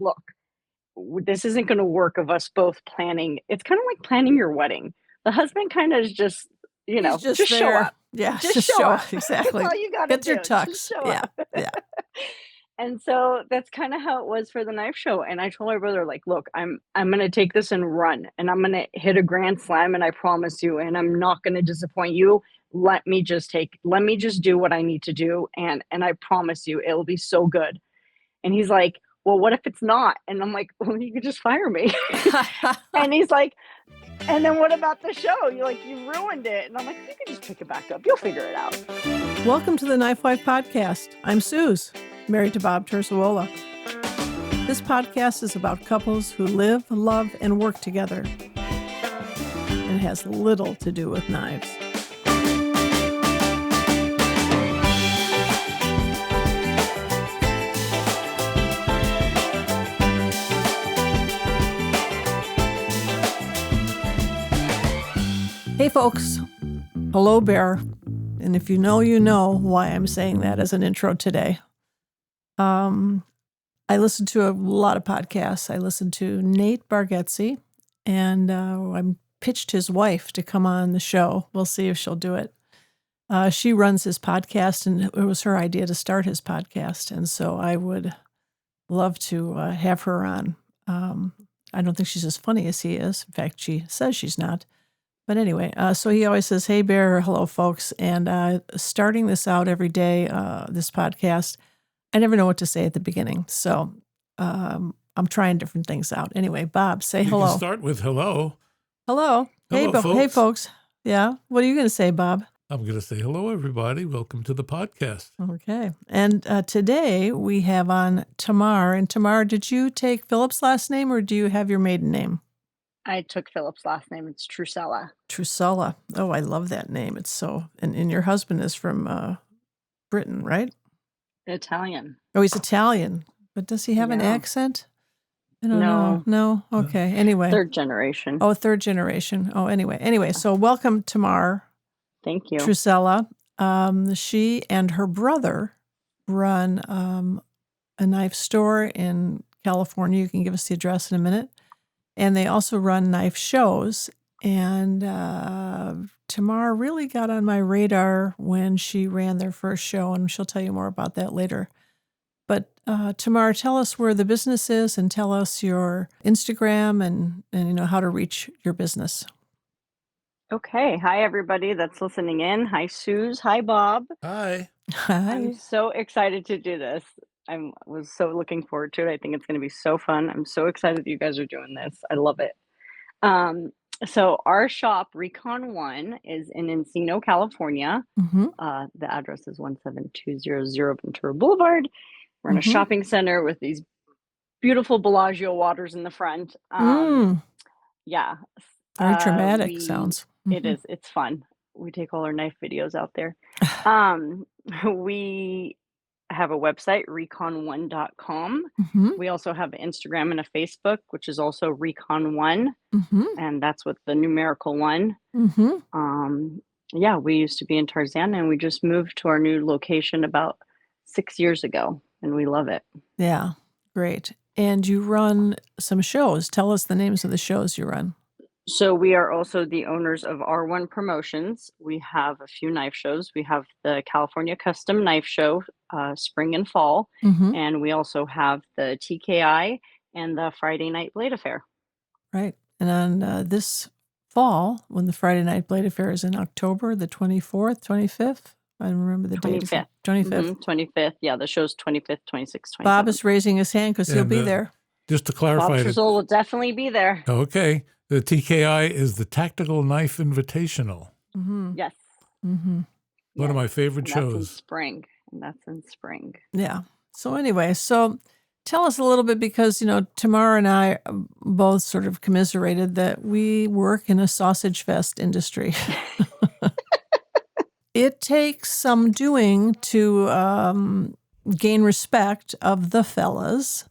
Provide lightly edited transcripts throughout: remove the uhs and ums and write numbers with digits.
look, this isn't going to work of us both planning. It's kind of like planning your wedding. The husband kind of is just, He's just just show there. up. Yeah, Just just show show up. up. Exactly. That's all you got to Get your do. Just tux. show Yeah, up. yeah. And so that's kind of how it was for the knife show. And I told my brother, like, look, I'm gonna take this and run, and I'm gonna hit a grand slam, and I promise you, and I'm not gonna disappoint you. Let me just do what I need to do, and I promise you it'll be so good. And he's like, well, what if it's not? And I'm like, well, you could just fire me. And he's like, and then what about the show? You ruined it. And I'm like, you can just pick it back up. You'll figure it out. Welcome to the KnifeWife podcast. I'm Suz, married to Bob Terzuola. This podcast is about couples who live, love, and work together. And it has little to do with knives. Hey folks, hello Bear, and if you know why I'm saying that as an intro today. I listen to a lot of podcasts. I listen to Nate Bargatze, and I pitched his wife to come on the show. We'll see if she'll do it. She runs his podcast, and it was her idea to start his podcast, and so I would love to have her on. I don't think she's as funny as he is. In fact, she says she's not. But anyway, so he always says, hey, Bear, hello, folks. And starting this out every day, this podcast, I never know what to say at the beginning. So I'm trying different things out. Anyway, Bob, say hello. You can start with hello. Hello. Hello, folks. Hey, folks. Yeah. What are you going to say, Bob? I'm going to say hello, everybody. Welcome to the podcast. Okay. And today we have on Tamar. And Tamar, did you take Philip's last name or do you have your maiden name? I took Philip's last name. It's Trusela. Trusela. Oh, I love that name. It's so, and your husband is from Britain, right? Italian. Oh, he's Italian. But does he have an accent? I don't know. No? Okay. Anyway. Third generation. Oh, third generation. Oh, anyway. So welcome, Tamar. Thank you. Trusela. She and her brother run a knife store in California. You can give us the address in a minute. And they also run knife shows. And Tamar really got on my radar when she ran their first show, and she'll tell you more about that later. But Tamar, tell us where the business is and tell us your Instagram and how to reach your business. Okay. Hi, everybody that's listening in. Hi, Suz. Hi, Bob. Hi. Hi. I'm so excited to do this. I was so looking forward to it. I think it's going to be so fun. I'm so excited that you guys are doing this. I love it. So our shop, Recon 1, is in Encino, California. Mm-hmm. The address is 17200 Ventura Boulevard. We're in a shopping center with these beautiful Bellagio waters in the front. Yeah. Very dramatic sounds. It is. It's fun. We take all our knife videos out there. We have a website, recon1.com. We also have Instagram and a Facebook, which is also Recon1. And that's with the numerical 1. Yeah, we used to be in Tarzana, and we just moved to our new location about 6 years ago, and we love it. Yeah, great. And you run some shows. Tell us the names of the shows you run. So we are also the owners of R1 Promotions. We have a few knife shows. We have the California Custom Knife Show, spring and fall. And we also have the TKI and the Friday Night Blade Affair. Right. And on this fall, when the Friday Night Blade Affair is in October, the 24th, 25th? I don't remember the date. 25th. 25th. 25th. Yeah, the show's 25th, 26th, 27th. Bob is raising his hand because he'll be there. Just to clarify. Bob Terzuola will definitely be there. Okay. The TKI is the Tactical Knife Invitational. Yes. One of my favorite shows. That's in spring. Yeah. So anyway, tell us a little bit because, Tamar and I both sort of commiserated that we work in a sausage fest industry. It takes some doing to gain respect of the fellas.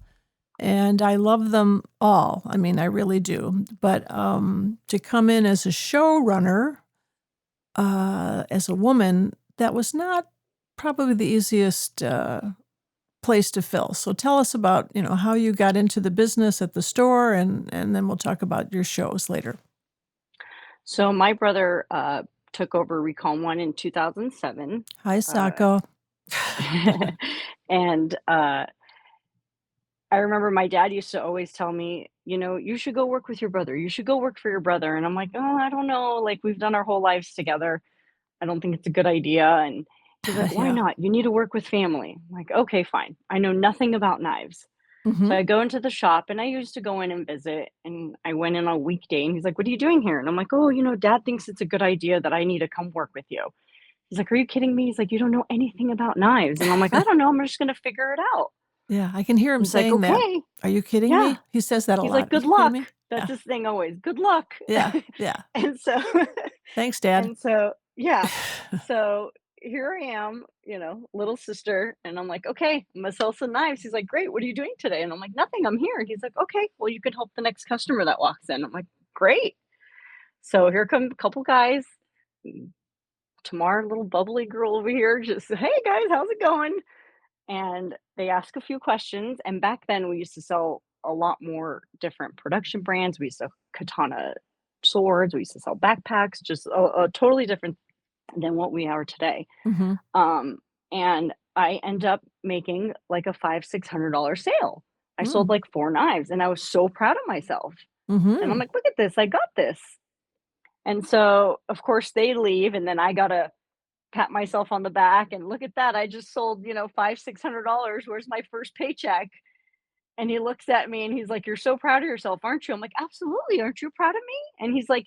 And I love them all. I mean, I really do. But to come in as a showrunner, as a woman, that was not probably the easiest place to fill. So tell us about, how you got into the business at the store, and then we'll talk about your shows later. So my brother took over Recon 1 in 2007. Hi, Sacco. And I remember my dad used to always tell me, you should go work with your brother. You should go work for your brother. And I'm like, oh, I don't know. Like, we've done our whole lives together. I don't think it's a good idea. And he's like, why Yeah. not? You need to work with family. I'm like, okay, fine. I know nothing about knives. Mm-hmm. So I go into the shop, and I used to go in and visit, and I went in on a weekday, and he's like, what are you doing here? And I'm like, oh, dad thinks it's a good idea that I need to come work with you. He's like, are you kidding me? He's like, you don't know anything about knives. And I'm like, I don't know. I'm just going to figure it out. Yeah, I can hear him He's like, saying that. okay. Are you kidding Yeah. me? He says that a He's lot. like, good Are you kidding luck. me? That's Yeah. his thing always. Good luck. Yeah. And so Thanks, Dad. And so, yeah. So here I am, little sister, and I'm like, okay, I'm gonna sell some knives. He's like, great. What are you doing today? And I'm like, nothing. I'm here. He's like, okay, well, you can help the next customer that walks in. I'm like, great. So here come a couple guys. Tamar, little bubbly girl over here, just, hey guys, how's it going? And they ask a few questions. And back then, we used to sell a lot more different production brands. We used to sell katana swords. We used to sell backpacks, just a totally different than what we are today. Mm-hmm. And I end up making like a $500-600 sale. I sold like 4 knives, and I was so proud of myself. Mm-hmm. And I'm like, look at this, I got this. And so, of course, they leave, and then I gotta pat myself on the back and look at that. I just sold, $500-600. Where's my first paycheck? And he looks at me and he's like, you're so proud of yourself, aren't you? I'm like, absolutely. Aren't you proud of me? And he's like,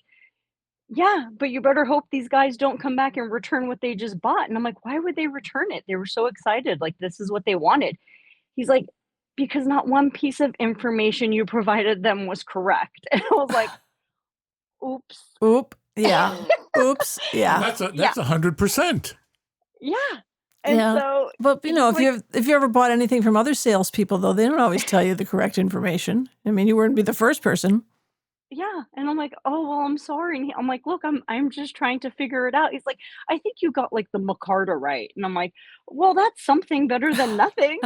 yeah, but you better hope these guys don't come back and return what they just bought. And I'm like, why would they return it? They were so excited. Like, this is what they wanted. He's like, because not one piece of information you provided them was correct. And I was like, oops. Oop. Yeah. Oops. Yeah. That's 100%. Yeah. And so, but if you ever bought anything from other salespeople, though, they don't always tell you the correct information. I mean, you wouldn't be the first person. Yeah. And I'm like, oh, well, I'm sorry. And I'm like, look, I'm just trying to figure it out. He's like, I think you got like the Micarta right. And I'm like, well, that's something better than nothing.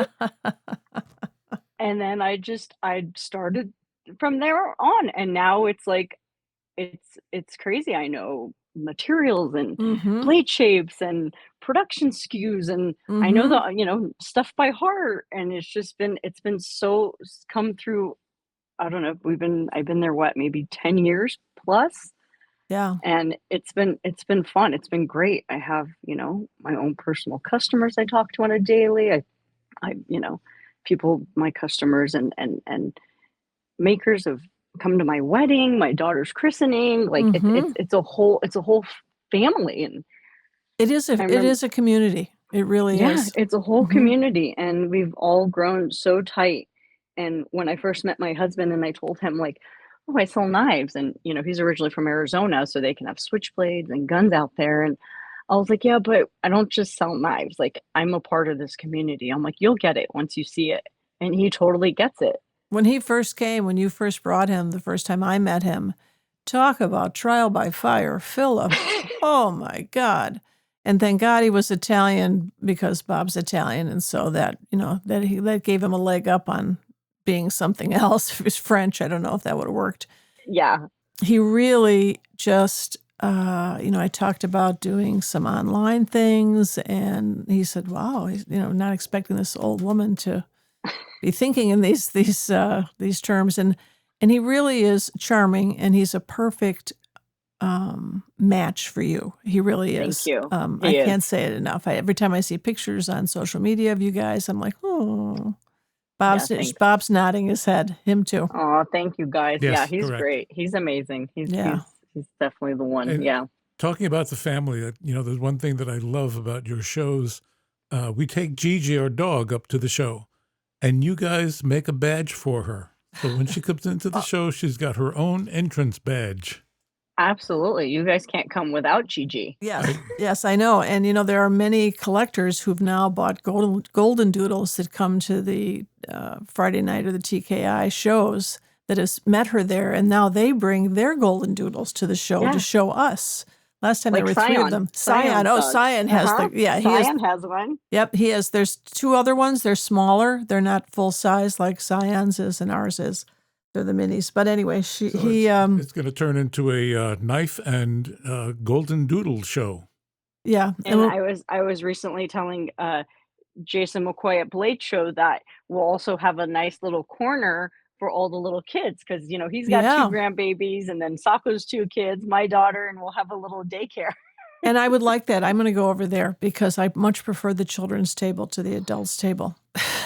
And then I started from there on. And now it's like, it's crazy. I know materials and blade shapes and production SKUs, and I know the stuff by heart. And it's been so come through. I don't know. I've been there, maybe 10 years plus. Yeah. And it's been fun. It's been great. I have, my own personal customers I talk to on a daily. I people, my customers and makers have come to my wedding, my daughter's christening. Like it's a whole family. And it is a community. It really is. It's a whole community, and we've all grown so tight. And when I first met my husband and I told him, like, oh, I sell knives, and he's originally from Arizona, so they can have switchblades and guns out there. And I was like, yeah, but I don't just sell knives. Like, I'm a part of this community. I'm like, you'll get it once you see it. And he totally gets it. When he first came, when you first brought him, the first time I met him, talk about trial by fire, Philip. Oh my God. And thank God he was Italian, because Bob's Italian. And so that gave him a leg up on being something else. If he was French, I don't know if that would have worked. Yeah. He really just, I talked about doing some online things, and he said, wow, he's, not expecting this old woman to be thinking in these terms. And he really is charming, and he's a perfect match for you. He really is. Thank you. I can't say it enough. Every time I see pictures on social media of you guys, I'm like, oh. Bob's nodding his head. Him too. Oh, thank you guys. Yes, yeah, he's correct. great. He's amazing. He's definitely the one. And talking about the family, there's one thing that I love about your shows. We take Gigi, our dog, up to the show, and you guys make a badge for her. So when she comes into the show, she's got her own entrance badge. Absolutely. You guys can't come without Gigi. Yes, yes, I know. And, there are many collectors who've now bought golden doodles that come to the Friday night or the TKI shows that has met her there. And now they bring their golden doodles to the show to show us. Last time there Like were three of Scion. them. Scion. Scion's Oh, dogs. Scion has Uh-huh. he has, Scion has one. yep, he has, there's two other ones. They're smaller. They're not full size like Scion's is and ours is. They're the minis. But anyway, So it's going to turn into a knife and golden doodle show. Yeah. And I was recently telling Jason McCoy at Blade Show that we'll also have a nice little corner for all the little kids because he's got two Yeah. grandbabies and then Sako's two kids, my daughter, and we'll have a little daycare. And I would like that. I'm going to go over there because I much prefer the children's table to the adults' table.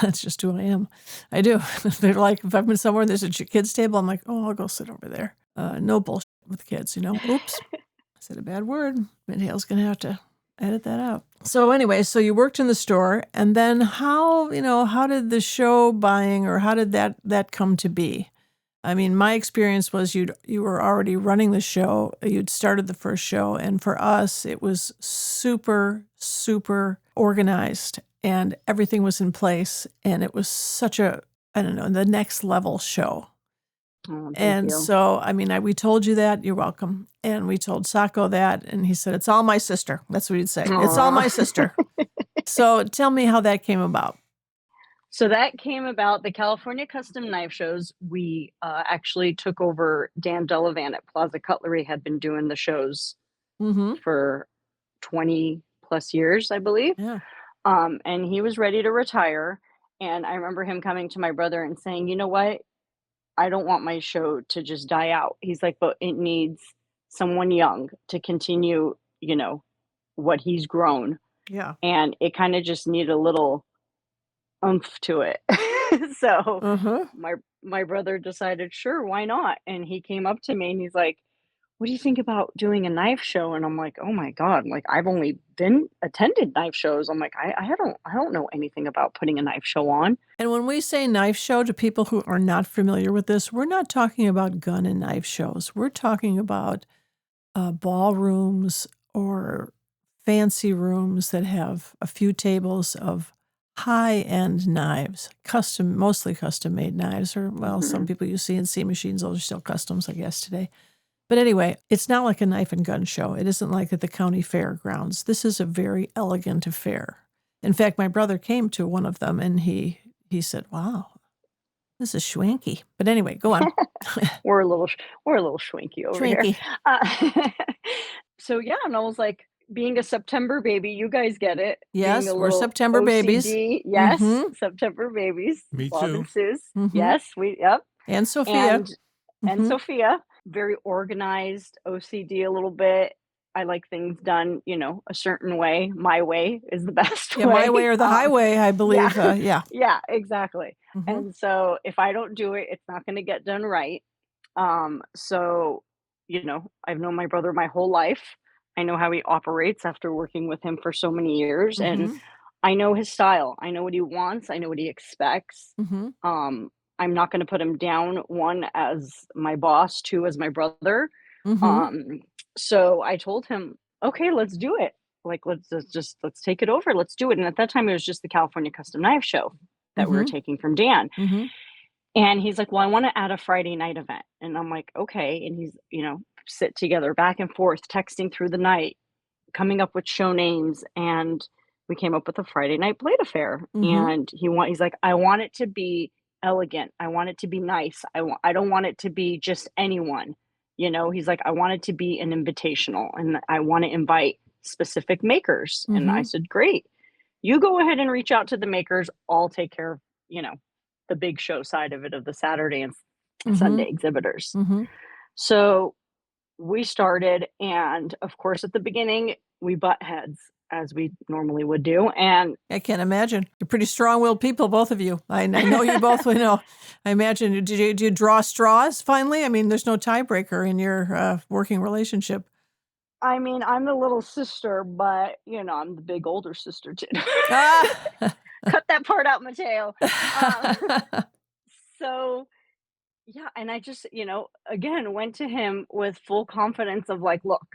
That's just who I am. I do. They're like, if I've been somewhere and there's a kids' table, I'm like, oh, I'll go sit over there. No bullshit with kids, Oops. I said a bad word. Midhale's going to have to edit that out. So anyway, so you worked in the store, and then how did the show buying, or how did that come to be? I mean, my experience was you were already running the show. You'd started the first show, and for us, it was super, super organized, and everything was in place, and it was such a, I don't know, the next level show. Oh, And thank you. so, I mean, we told you that, you're welcome. And we told Sako that, and he said, it's all my sister. That's what he'd say. It's all my sister. So tell me how that came about. So that came about, the California Custom Knife Shows. We actually took over. Dan Delavan at Plaza Cutlery had been doing the shows for 20 plus years, I believe. Yeah. And he was ready to retire. And I remember him coming to my brother and saying, you know what? I don't want my show to just die out. He's like, but it needs someone young to continue, what he's grown. Yeah. And it kind of just needed a little oomph to it. So my brother decided, sure, why not? And he came up to me and he's like, what do you think about doing a knife show? And I'm like, oh my God, like I've only attended knife shows. I'm like, I don't know anything about putting a knife show on. And when we say knife show, to people who are not familiar with this, we're not talking about gun and knife shows. We're talking about ballrooms or fancy rooms that have a few tables of high-end knives, mostly custom-made knives, or, well, some people use CNC machines. Those are still customs, I guess, today. But anyway, it's not like a knife and gun show. It isn't like at the county fairgrounds. This is a very elegant affair. In fact, my brother came to one of them, and he said, wow, this is schwanky. But anyway, go on. We're a little schwanky over here. So yeah, and I was like, being a September baby, you guys get it. Yes, being a we're September OCD, babies. Yes, September babies. Me Bob too. And Suz. Yes, yep. And Sophia. And Sophia, very organized, OCD a little bit. I like things done, a certain way. My way is the best way. My way or the highway, I believe. Yeah. Yeah, exactly. And so if I don't do it, it's not going to get done right. So, I've known my brother my whole life. I know how he operates after working with him for so many years. And I know his style. I know what he wants. I know what he expects. I'm not going to put him down, one, as my boss, two, as my brother. So I told him, okay, let's do it. Like, let's take it over. Let's do it. And at that time, it was just the California Custom Knife Show that we were taking from Dan. And he's like, well, I want to add a Friday night event. And I'm like, okay. And he's, sit together back and forth, texting through the night, coming up with show names. And we came up with a Friday night blade affair. And he's like, I want it to be elegant. I want it to be nice. I don't want it to be just anyone. He's like, I want it to be an invitational, and I want to invite specific makers. And I said, great. You go ahead and reach out to the makers. I'll take care of, the big show side of it, of the Saturday and Sunday exhibitors. So we started, and of course, at the beginning, we butt heads, as we normally would do. And I can't imagine. You're pretty strong-willed people, both of you. I know you both. I imagine. Did you draw straws finally? I mean, there's no tiebreaker in your working relationship. I mean, I'm the little sister, but I'm the big older sister too. Cut that part out, Mateo. So yeah, and I just, again, went to him with full confidence of like, look,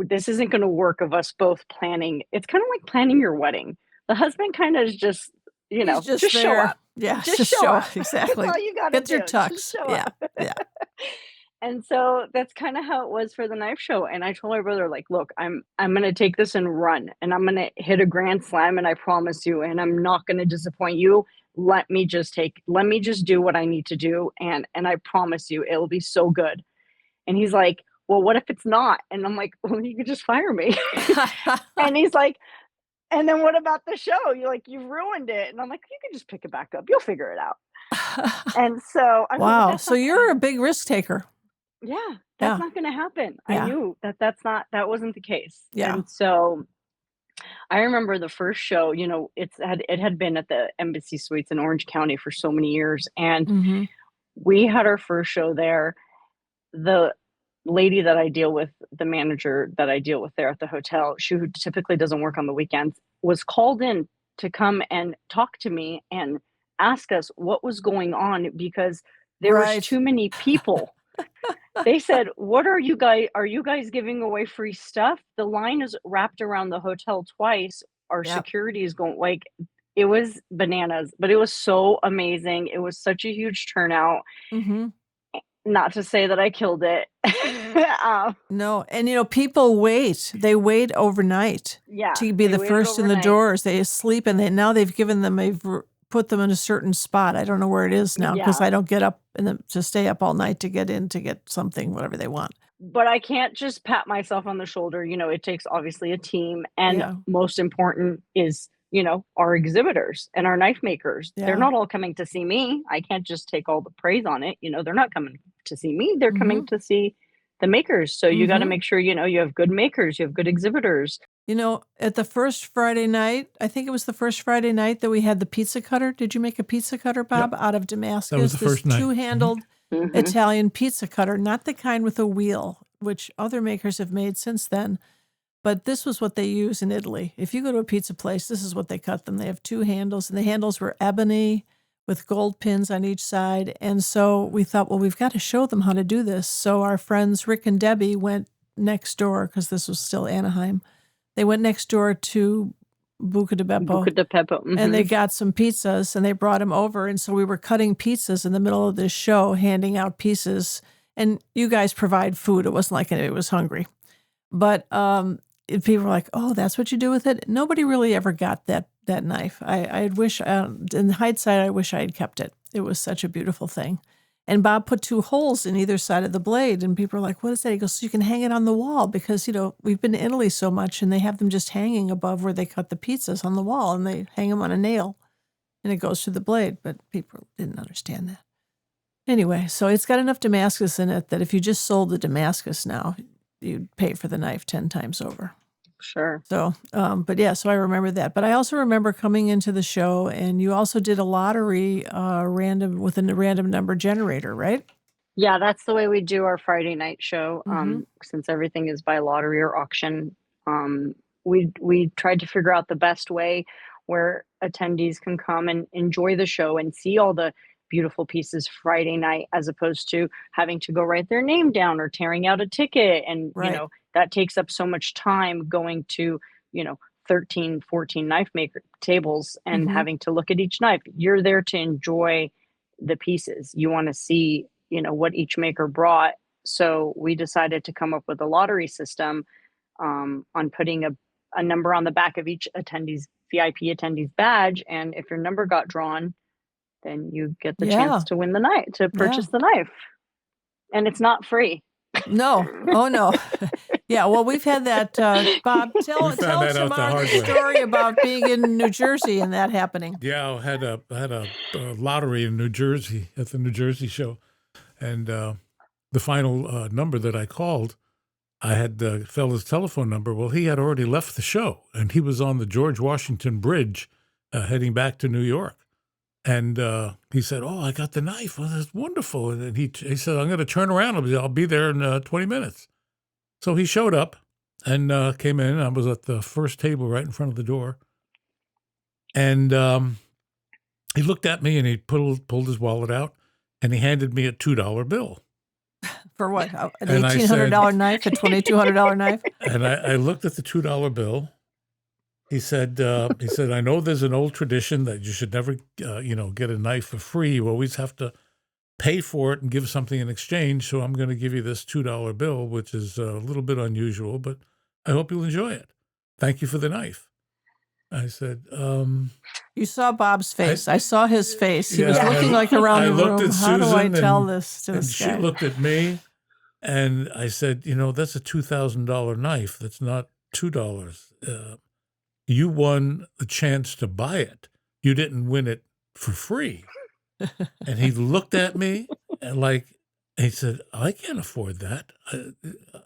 this isn't going to work of us both planning. It's kind of like planning your wedding. The husband kind of is just, He's just show up. Yeah, just show up. Exactly. That's all you got to do. Get your tux. Yeah. And so that's kinda how it was for the knife show, and I told my brother, like, "Look, I'm gonna take this and run, and I'm gonna hit a grand slam, and I promise you, and I'm not gonna disappoint you. Let me just do what I need to do, and I promise you, it'll be so good." And he's like, "Well, what if it's not?" And I'm like, "Well, you could just fire me." And he's like, "And then what about the show? You're like, you ruined it." And I'm like, "You can just pick it back up. You'll figure it out." And so I go, "But Wow. that's So not gonna you're a big risk taker. yeah, that's Yeah. not gonna happen." I Yeah. knew that that wasn't the case. Yeah. And so I remember the first show, it had been at the Embassy Suites in Orange County for so many years, and Mhm. we had our first show there. The lady that I deal with, the manager that I deal with there at the hotel, she who typically doesn't work on the weekends, was called in to come and talk to me and ask us what was going on because there was Right. too many people. They said, "What are you guys giving away free stuff? The line is wrapped around the hotel twice. Our Yep. security is going," like, it was bananas, but it was so amazing. It was such a huge turnout. Mhm. Not to say that I killed it. No, and, people wait. They wait overnight Yeah, to be they the waited first in the overnight. doors. They sleep, and now they've given them put them in a certain spot. I don't know where it is now because Yeah, I don't get up to stay up all night to get in to get something, whatever they want. but I can't just pat myself on the shoulder, it takes obviously a team, and Yeah. most important is, our exhibitors and our knife makers. They're Yeah. not all coming to see me. I can't just take all the praise on it, they're not coming to see me, they're coming Mhm. to see the makers, so you gotta Mhm. make sure, you have good makers, you have good exhibitors. At the first Friday night, I think it was the first Friday night that we had the pizza cutter. Did you make a pizza cutter, Yep. Bob, out of That was Damascus? the This first night. two-handled Mhm. Italian pizza cutter, not the kind with a wheel, which other makers have made since then. But this was what they use in Italy. If you go to a pizza place, this is what they cut them. They have two handles, and the handles were ebony with gold pins on each side. And so we thought, well, we've got to show them how to do this. So our friends Rick and Debbie went next door because this was still Anaheim. They went next door to Buca di Beppo Buca di Beppo, and they mhm. got some pizzas and they brought them over. And so we were cutting pizzas in the middle of this show, handing out pieces. And you guys provide food. It wasn't like anybody was hungry. But people were like, "Oh, that's what you do with it." Nobody really ever got that knife. I wish, in hindsight, I wish I had kept it. It was such a beautiful thing. And Bob put two holes in either side of the blade, and people are like, "What is that?" He goes, "So you can hang it on the wall because we've been to Italy so much, and they have them just hanging above where they cut the pizzas on the wall, and they hang them on a nail, and it goes through the blade." But people didn't understand that. Anyway, so it's got enough Damascus in it that if you just sold the Damascus now, you'd pay for the knife 10 times over. Sure. So, but yeah, so I remember that. But I also remember coming into the show, and you also did a lottery random with a random number generator, right? Yeah, that's the way we do our Friday night show, Mm-hmm. since everything is by lottery or auction. Um, we tried to figure out the best way where attendees can come and enjoy the show and see all the beautiful pieces Friday night, as opposed to having to go write their name down or tearing out a ticket, and, Right. that takes up so much time going to, you know, 13, 14 knife maker tables and Mm-hmm. having to look at each knife. You're there to enjoy the pieces. You wanna see, what each maker brought. So we decided to come up with a lottery system, on putting a number on the back of each attendee's VIP attendee's badge. And if your number got drawn, then you get the chance Yeah. to win the knife, to Yeah. purchase the knife. And it's not free. No. Oh no. Yeah. Well, we've had that. Bob, We tell found tell that out the Tamar the hard way. story about being in New Jersey and that happening. Yeah, I had a lottery in New Jersey at the New Jersey show, and the final number that I called, I had the fellow's telephone number. Well, he had already left the show, and he was on the George Washington Bridge, heading back to New York. And he said, "Oh, I got the knife. Well, that's wonderful." And then he said, "I'm going to turn around. I'll be there in 20 minutes." So he showed up and came in. I was at the first table right in front of the door. And he looked at me and he pulled his wallet out and he handed me a $2 bill. For what? An And I said, $1,800 knife, a $2,200 knife? and I looked at the $2 bill. He said, "I know there's an old tradition that you should never, get a knife for free. You always have to pay for it and give something in exchange. So I'm going to give you this $2 bill, which is a little bit unusual, but I hope you'll enjoy it. Thank you for the knife. I said, You saw Bob's face. I saw his face. He was yeah, looking like around I the looked room. at How do I Susan tell this to and this she guy? looked at me, and I said, that's a $2,000 knife. That's not $2. You won the chance to buy it. You didn't win it for free. And he looked at me and he said, I can't afford that.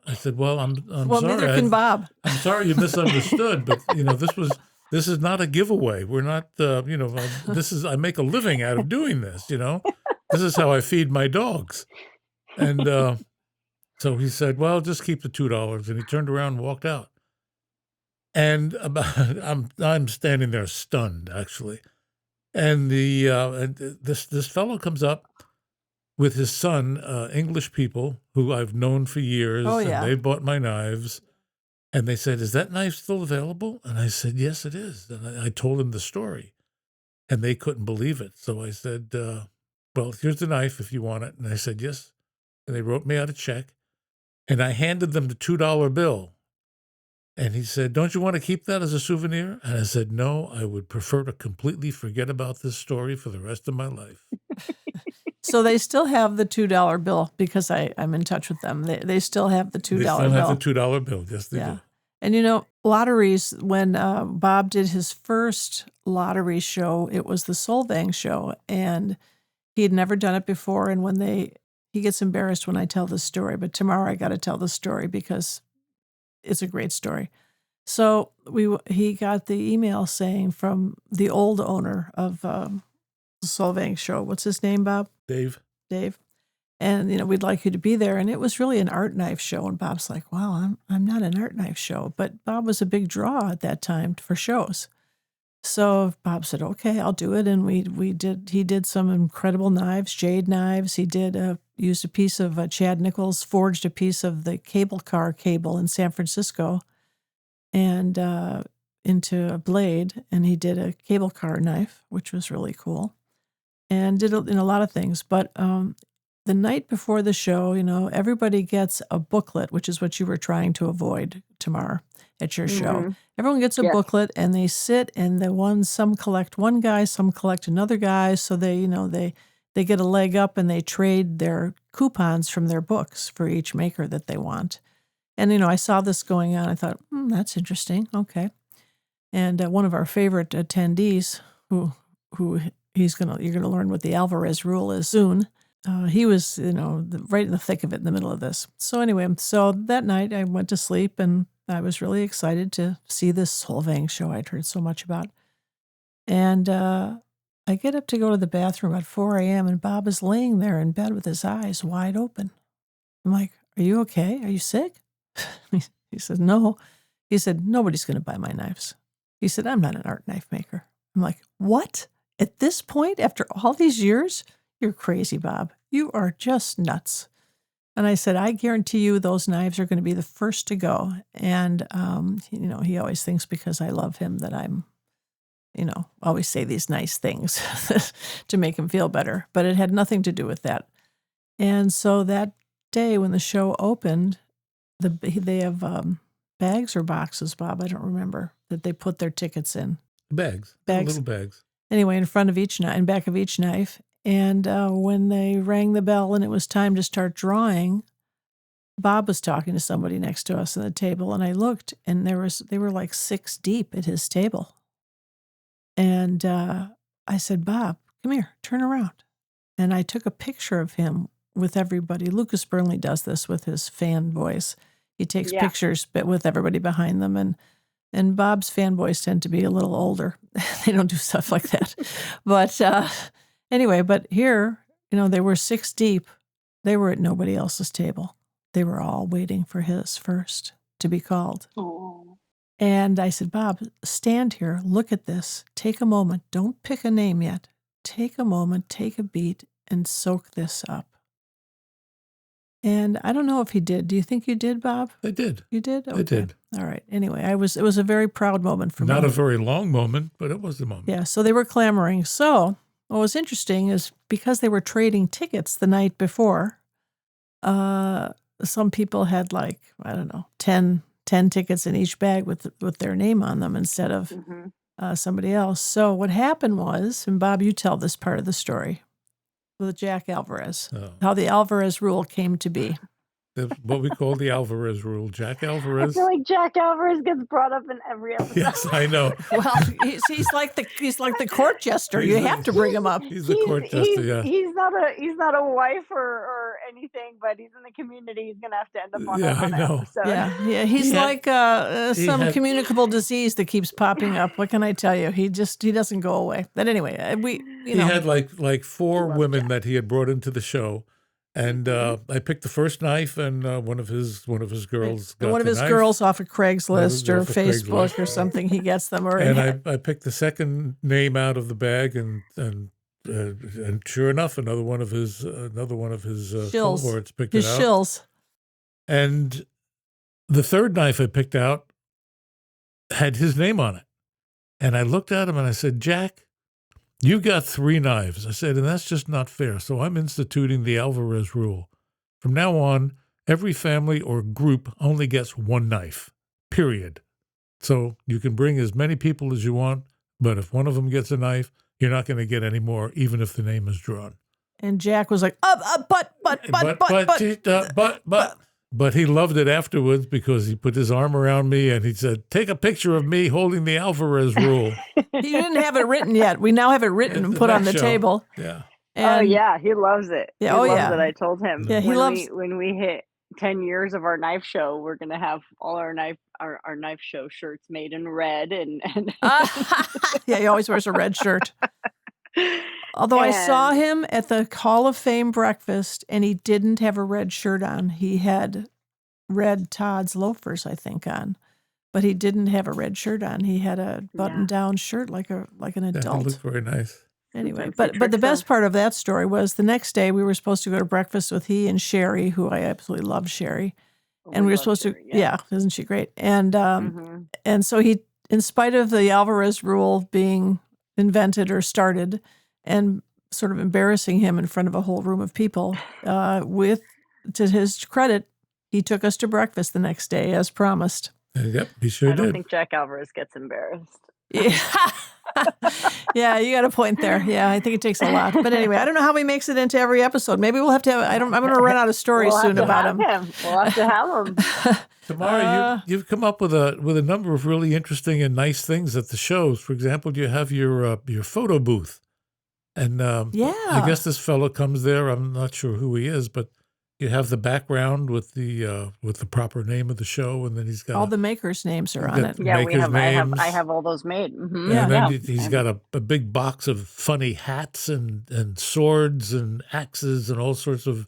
I said, well, I'm Well, sorry. neither can Bob. I'm sorry you misunderstood, but this is not a giveaway. We're not, I make a living out of doing this, This is how I feed my dogs. And so he said, well, just keep the $2. And he turned around and walked out. And I'm standing there stunned, actually. And this fellow comes up with his son, English people who I've known for years. Oh, yeah. And they bought my knives. And they said, is that knife still available? And I said, yes, it is. And I told them the story. And they couldn't believe it. So I said, well, here's the knife if you want it. And I said, yes. And they wrote me out a check. And I handed them the $2 bill. And he said, don't you want to keep that as a souvenir? And I said, no, I would prefer to completely forget about this story for the rest of my life. So they still have the $2 bill because I'm in touch with them. They still have the $2 bill. They still have the $2 bill. Yes, they do. And lotteries, when Bob did his first lottery show, it was the Solvang show. And he had never done it before. And he gets embarrassed when I tell this story. But tomorrow I got to tell the story because it's a great story. So he got the email saying from the old owner of the Solvang show. What's his name, Bob? Dave. And, we'd like you to be there. And it was really an art knife show. And Bob's like, wow, I'm not an art knife show. But Bob was a big draw at that time for shows. So Bob said, okay, I'll do it. And he did some incredible knives, jade knives. He used a piece of Chad Nichols, forged a piece of the cable car cable in San Francisco and into a blade. And he did a cable car knife, which was really cool. And did a lot of things. But the night before the show, everybody gets a booklet, which is what you were trying to avoid, Tamar, at your show. Everyone gets a booklet, and they sit, and some collect one guy, some collect another guy, so they get a leg up, and they trade their coupons from their books for each maker that they want. And I saw this going on. I thought, that's interesting. Okay. And one of our favorite attendees, who you're gonna learn what the Alvarez rule is soon. He was, right in the thick of it in the middle of this. So anyway, that night I went to sleep and I was really excited to see this Solvang show I'd heard so much about. And I get up to go to the bathroom at 4 a.m. and Bob is laying there in bed with his eyes wide open. I'm like, are you okay? Are you sick? He said, no. He said, nobody's going to buy my knives. He said, I'm not an art knife maker. I'm like, what? At this point, after all these years? You're crazy, Bob. You are just nuts. And I said, I guarantee you those knives are going to be the first to go. And, he always thinks because I love him that I'm, always say these nice things to make him feel better. But it had nothing to do with that. And so that day when the show opened, they have bags or boxes, Bob, I don't remember, that they put their tickets in. Bags. Little bags. Anyway, in front of each knife, in back of each knife. And when they rang the bell and it was time to start drawing, Bob was talking to somebody next to us at the table, and I looked, and they were like 6 deep at his table. And I said, Bob, come here, turn around. And I took a picture of him with everybody. Lucas Burnley does this with his fanboys. He takes pictures with everybody behind them, and Bob's fanboys tend to be a little older. They don't do stuff like that. But anyway, but here, they were 6 deep. They were at nobody else's table. They were all waiting for his first to be called. Oh. And I said, Bob, stand here, look at this, take a moment. Don't pick a name yet. Take a moment, take a beat, and soak this up. And I don't know if he did. Do you think you did, Bob? I did. You did? Okay. I did. All right. Anyway, it was a very proud moment for me. Not a very long moment, but it was a moment. Yeah, so they were clamoring. So what was interesting is because they were trading tickets the night before, some people had like, I don't know, 10 tickets in each bag with their name on them instead of somebody else. So what happened was, and Bob, you tell this part of the story with Jack Alvarez, how the Alvarez rule came to be. That's what we call the Alvarez rule. Jack I Alvarez. feel like Jack Alvarez gets brought up in every episode. Yes, I know. Well, he's like the court jester. You have to bring him up. He's the court jester. Yeah. He's not a wife or anything, but he's in the community. He's gonna have to end up on Yeah, I an know. episode. Yeah. He's like some communicable disease that keeps popping up. What can I tell you? He doesn't go away. But anyway, he had like 4 women that he had brought into the show. And I picked the first knife, and one of his girls got one of the his knife. girls off of Craigslist or Off of Facebook Craigslist. or something. He gets them, or And I picked the second name out of the bag, and sure enough, another one of his Shills. cohorts picked his it out. shills. And the third knife I picked out had his name on it. And I looked at him and I said, Jack, you got 3 knives. I said, and that's just not fair. So I'm instituting the Alvarez rule. From now on, every family or group only gets 1 knife, period. So you can bring as many people as you want, but if one of them gets a knife, you're not going to get any more, even if the name is drawn. And Jack was like, But he loved it afterwards because he put his arm around me and he said, take a picture of me holding the Alvarez rule. He didn't have it written yet. We now have it written and put on the table. Yeah. And he loves it. Yeah, he loves it. I told him. Yeah, when we hit 10 years of our knife show, we're gonna have all our knife show shirts made in red and yeah, he always wears a red shirt. Although I saw him at the Hall of Fame breakfast and he didn't have a red shirt on. He had red Todd's loafers, I think, on. But he didn't have a red shirt on. He had a button-down shirt like an adult. That looked very nice. Anyway, but the best part of that story was the next day we were supposed to go to breakfast with he and Sherry, who I absolutely love Sherry. And we were supposed to, isn't she great? And and so he, in spite of the Alvarez rule being invented or started and sort of embarrassing him in front of a whole room of people, to his credit, he took us to breakfast the next day as promised. Yep, he sure did. I don't think Jack Alvarez gets embarrassed. Yeah. Yeah, you got a point there. Yeah, I think it takes a lot. But anyway, I don't know how he makes it into every episode. Maybe we'll have to have, I'm going to run out of stories soon about him. We'll have to have him. Tamar, you've come up with a number of really interesting and nice things at the shows. For example, you have your photo booth. And I guess this fellow comes there. I'm not sure who he is, but you have the background with the proper name of the show, and then he's got all the makers' names are on it. Yeah, I have all those made. Mm-hmm. And then he's got a big box of funny hats and swords and axes and all sorts of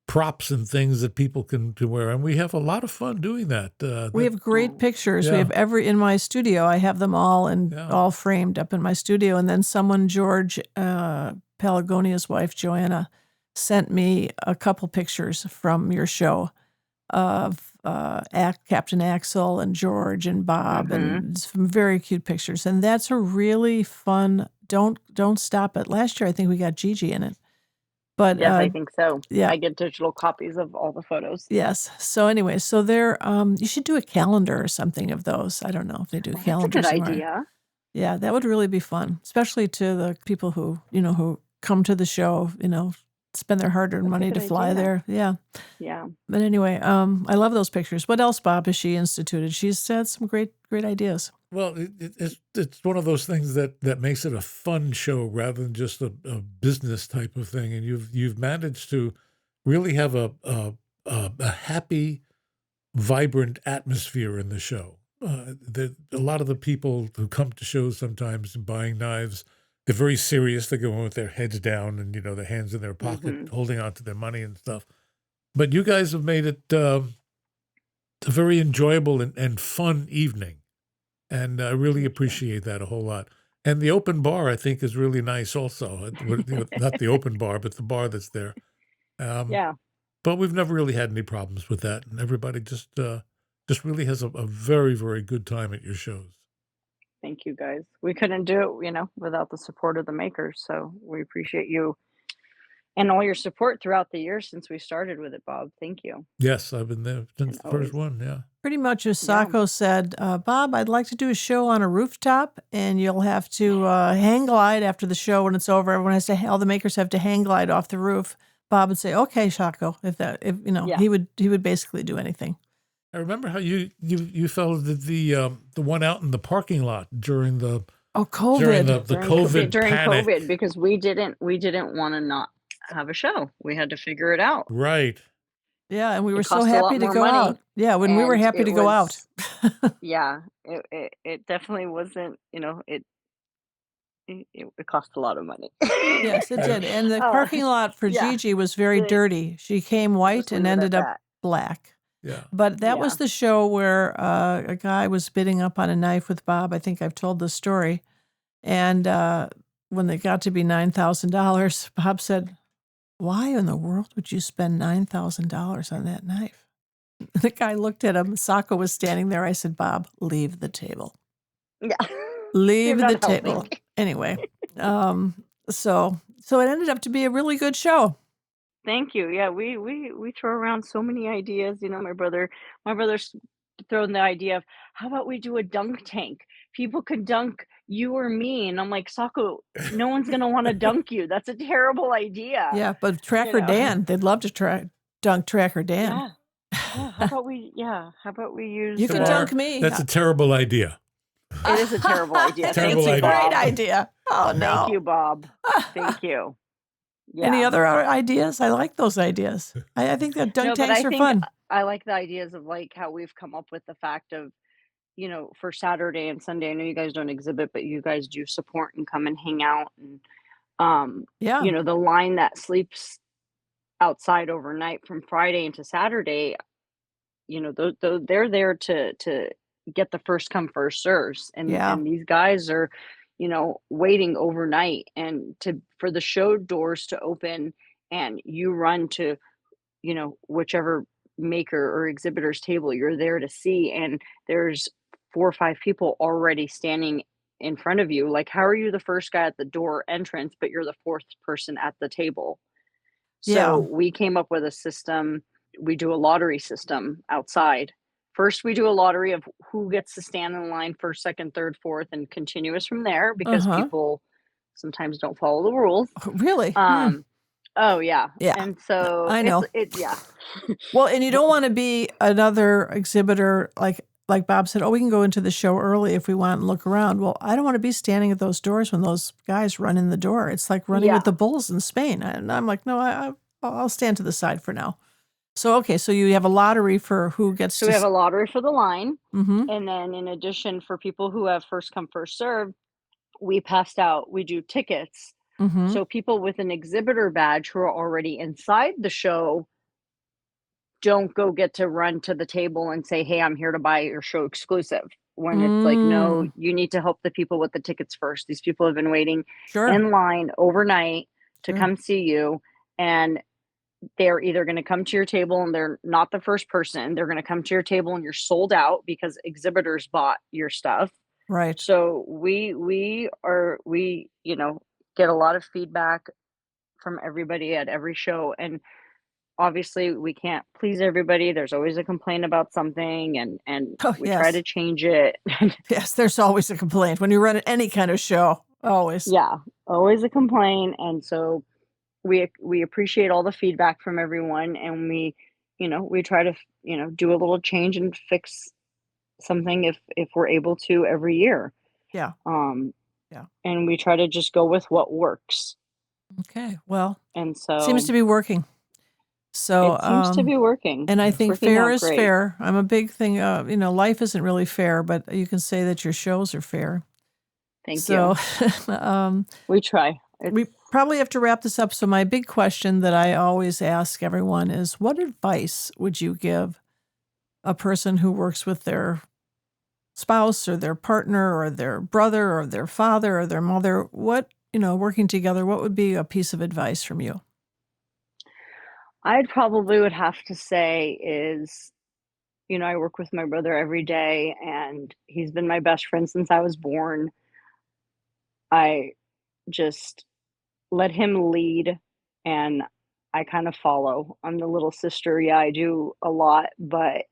props and things that people can wear, and we have a lot of fun doing that. We have great pictures. Yeah. We have in my studio. I have them all all framed up in my studio, and then George Pelagonia's wife, Joanna, sent me a couple pictures from your show of Captain Axel and George and Bob, and some very cute pictures. And that's a really fun. Don't stop it. Last year, I think we got Gigi in it. But yes, I think so. Yeah, I get digital copies of all the photos. Yes. So anyway, so there. You should do a calendar or something of those. I don't know if they do calendars. That's a good idea. Yeah, that would really be fun, especially to the people who come to the show. Spend their hard-earned money to fly there. Yeah. Yeah. But anyway, I love those pictures. What else, Bob, has she instituted? She's had some great ideas. Well, it's one of those things that makes it a fun show rather than just a business type of thing. And you've managed to really have a happy, vibrant atmosphere in the show. A lot of the people who come to shows sometimes and buying knives, they're very serious. They go in with their heads down and, their hands in their pocket, holding on to their money and stuff. But you guys have made it a very enjoyable and fun evening. And I really appreciate that a whole lot. And the open bar, I think, is really nice also. Not the open bar, but the bar that's there. Yeah. But we've never really had any problems with that. And everybody just really has a very, very good time at your shows. Thank you guys. We couldn't do it, without the support of the makers. So we appreciate you and all your support throughout the years since we started with it, Bob. Thank you. Yes, I've been there since And the first always, one. Yeah. Pretty much as yeah. Sacco said, Bob, I'd like to do a show on a rooftop, and you'll have to hang glide after the show when it's over. Everyone has to, all the makers have to hang glide off the roof. Bob would say, "Okay, Sacco," Yeah. he would basically do anything. I remember how you fellows did the one out in the parking lot during the COVID. during the COVID during panic. COVID, because we didn't want to not have a show. We had to figure it out. Right. Yeah, and we were It so cost a lot happy to more go money, out. Yeah, when we were and happy it to go out. was yeah, it definitely wasn't, it cost a lot of money. Yes, it did. And the Uh, parking lot for yeah, Gigi was very the- dirty. She came white just and leave it ended at up that. black. Yeah. But that was Yeah. the show where a guy was bidding up on a knife with Bob. I think I've told the story. And when it got to be $9,000, Bob said, "Why in the world would you spend $9,000 on that knife?" The guy looked at him. Sacco was standing there. I said, "Bob, leave the table. Yeah. Leave You're the not table." helping. Anyway, so it ended up to be a really good show. Thank you. Yeah, we throw around so many ideas. My brother's thrown the idea of, how about we do a dunk tank? People could dunk you or me, and I'm like, Sako, no one's gonna want to dunk you. That's a terrible idea. Yeah, but You Tracker know. Dan, they'd love to dunk Tracker Dan. Yeah. Yeah. How about we use? You can Tamar, dunk me. That's a terrible idea. It is a terrible idea. Terrible Thank you, idea. Bob. Great idea. Oh no. Thank you, Bob. Thank you. Yeah. Any other ideas? I like those ideas. I think that dunk No, but tanks I are think fun. I like the ideas of, like, how we've come up with the fact of, for Saturday and Sunday. I know you guys don't exhibit, but you guys do support and come and hang out. And, Yeah. the line that sleeps outside overnight from Friday into Saturday, they're there to get the first come, first serves. Yeah. And these guys are, waiting overnight and for the show doors to open, and you run to, whichever maker or exhibitor's table you're there to see, and there's 4 or 5 people already standing in front of you. Like, how are you the first guy at the door entrance, but you're the 4th person at the table? Yeah. So we came up with a system. We do a lottery system outside. First, we do a lottery of who gets to stand in line first, second, third, fourth, and continuous from there, because people sometimes don't follow the rules. Really? Oh yeah. Yeah. And so I know. yeah. Well, and you don't want to be another exhibitor like Bob said, "Oh, we can go into the show early if we want and look around." Well, I don't want to be standing at those doors when those guys run in the door. It's like running with the bulls in Spain. And I'm like, no, I'll stand to the side for now. So, okay, so you have a lottery for who gets So we have a lottery for the line. Mm-hmm. And then in addition, for people who have first come, first served, we do tickets. Mm-hmm. So people with an exhibitor badge who are already inside the show don't get to run to the table and say, "Hey, I'm here to buy your show exclusive." When it's like, no, you need to help the people with the tickets first. These people have been waiting in line overnight to come see you, and they're either going to come to your table and they're not the first person. They're going to come to your table and you're sold out because exhibitors bought your stuff. Right. So we get a lot of feedback from everybody at every show, and obviously we can't please everybody. There's always a complaint about something, and we try to change it. Yes, there's always a complaint when you run any kind of show. Always. Yeah, always a complaint. And so we appreciate all the feedback from everyone, and we try to do a little change and fix something if we're able to every year. Yeah. Yeah. And we try to just go with what works. Okay. Well, and so seems to be working. So it seems to be working. And I It's think working fair out is great. fair. I'm a big thing. Life isn't really fair, but you can say that your shows are fair. Thank you. We try. We probably have to wrap this up. So my big question that I always ask everyone is, what advice would you give a person who works with their spouse or their partner or their brother or their father or their mother? What, working together, what would be a piece of advice from you? I'd probably would have to say is I work with my brother every day, and he's been my best friend since I was born. I just let him lead, and I kind of follow. I'm the little sister. Yeah, I do a lot, but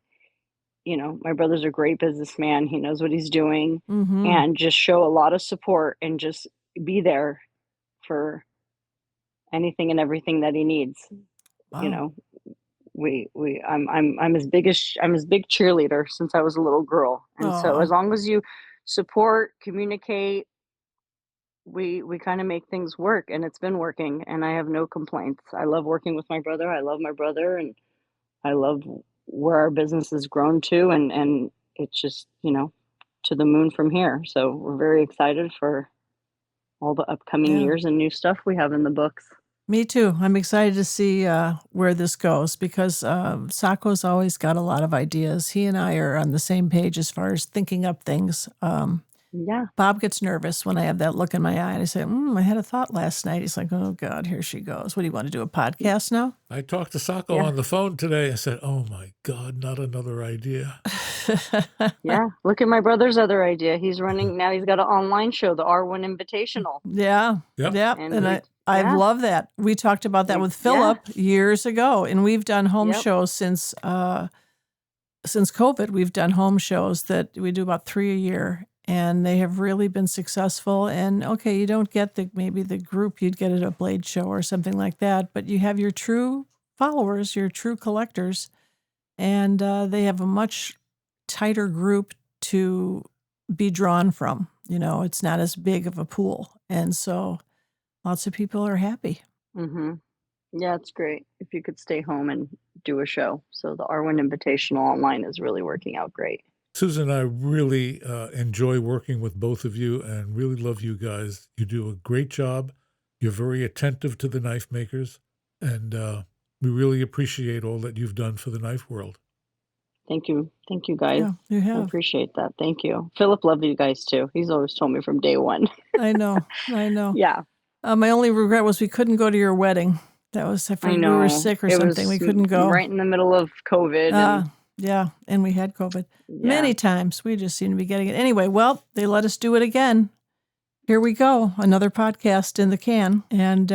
my brother's a great businessman. He knows what he's doing, Mm-hmm. and just show a lot of support and just be there for anything and everything that he needs. You Wow. know, I'm his big cheerleader since I was a little girl. And so Oh, as long as you support, communicate, we kind of make things work, and it's been working, and I have no complaints. I love working with my brother. I love my brother, and I love where our business has grown to, and it's just, to the moon from here. So we're very excited for all the upcoming yeah. years and new stuff we have in the books. Me too. I'm excited to see where this goes because Sako's always got a lot of ideas. He and I are on the same page as far as thinking up things. Yeah. Bob gets nervous when I have that look in my eye, and I say, I had a thought last night. He's like, oh, God, here she goes. What do you want to do, a podcast now? I talked to Sako Yeah. on the phone today. I said, "Oh my God, not another idea." Yeah. Look at my brother's other idea. He's running now. He's got an online show, the R1 Invitational. Yeah, Yep. yeah. And And I yeah, love that. We talked about that with yeah, Philip years ago, and we've done home yep. shows since COVID. We've done home shows that we do about 3 a year, and they have really been successful. And okay, you don't get maybe the group you'd get at a Blade show or something like that, but you have your true followers, your true collectors, and they have a much tighter group to be drawn from. It's not as big of a pool, and so lots of people are happy. hmm Yeah, it's great if you could stay home and do a show. So the R1 Invitational online is really working out great. Susan, I really enjoy working with both of you and really love you guys. You do a great job. You're very attentive to the knife makers, and we really appreciate all that you've done for the knife world. Thank you. Thank you guys. Yeah, you I have. appreciate that. Thank you. Philip loved you guys too. He's always told me from day one. I know. I know. Yeah, My only regret was we couldn't go to your wedding. That was, I I forget, we were know. sick or It something. was We couldn't go. right in the middle of COVID, and Yeah, and we had COVID yeah. many times. We just seem to be getting it. Anyway, well, they let us do it again. Here we go. Another podcast in the can. And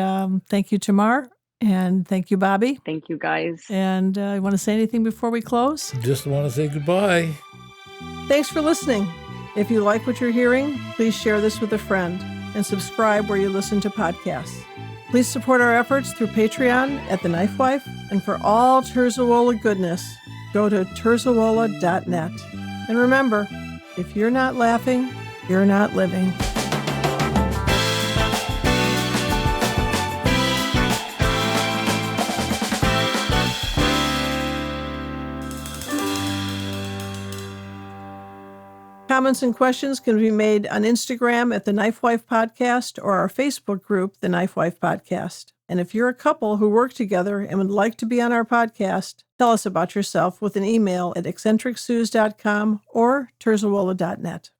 thank you, Tamar. And thank you, Bobby. Thank you guys. And you want to say anything before we close? Just want to say goodbye. Thanks for listening. If you like what you're hearing, please share this with a friend and subscribe where you listen to podcasts. Please support our efforts through Patreon at TheKnifeWife. And for all Terzuola goodness, go to Terzuola.net. And remember, if you're not laughing, you're not living. Comments and questions can be made on Instagram at The KnifeWife Podcast or our Facebook group, The KnifeWife Podcast. And if you're a couple who work together and would like to be on our podcast, tell us about yourself with an email at eccentricsuz.com or terzuola.net.